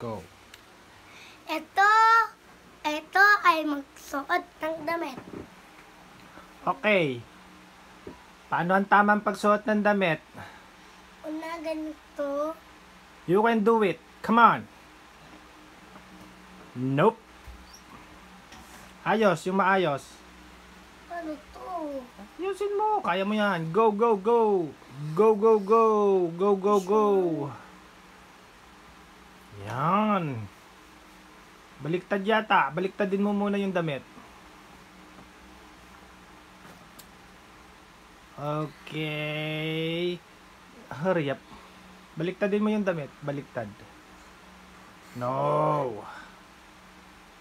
Go. Ito ay magsuot ng damit. Okay. Paano ang tamang pagsuot ng damit? Una, ganito. You can do it. Come on. Nope. Ayos, yung maayos. Ano to? Ayusin mo. Kaya mo yan. Go, go, go. Go, go, go. Go, go, go. Yan. Baliktad yata. Baliktadin mo muna yung damit. Okay. Hurry up. Baliktadin mo yung damit. Baliktad. No.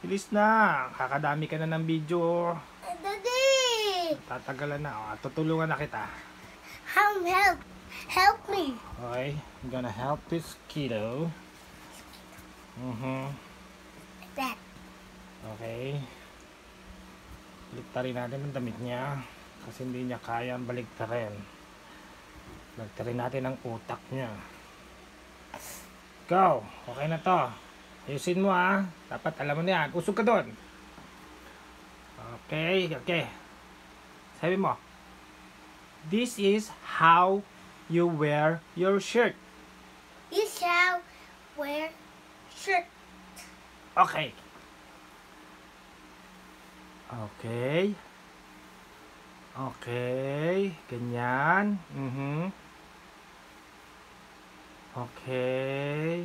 Bilis na. Kakadami ka na ng video. Daddy! Tatagalan na. Tutulungan na kita. Help me. Okay. I'm gonna help this kiddo. Like that. Okay. Baliktarin natin ang damit niya. Kasi hindi niya kaya ang baliktarin. Baliktarin natin ang utak niya. Go! Okay na to. Ayusin mo ha. Dapat alam mo na yan. Usog ka doon. Okay. Okay. Sabi mo. This is how you wear your shirt. You shall wear shirt. Okay. Okay. Okay. Ganyan. Okay.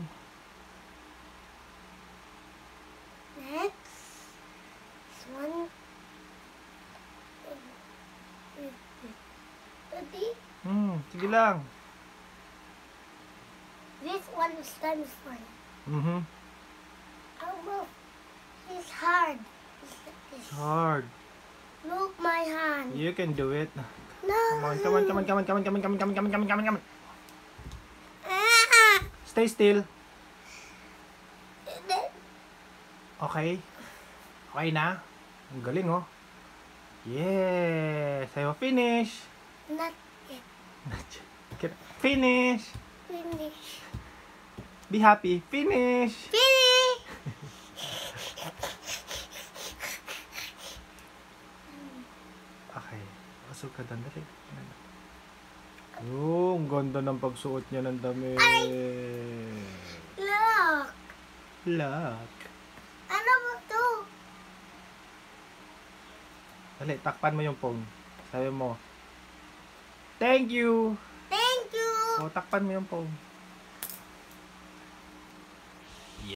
Next. This one. Daddy, Sige lang. this one is kind of fun. It's hard. It's like this. Hard. Look my hand. You can do it. No. Come on. Ah! Stay still. That- Okay. Okay na? Ang galing oh. Yes. Sayo finish. Not yet. Finish. Finish. Be happy. Finish. Finish. Okay. Pasok ka doon. Dali. Oh, ang ganda ng pagsuot niya ng damit. Look. Look. Ano ba to? Dali, takpan mo yung phone. Sabi mo, thank you. Thank you. O, takpan mo yung phone.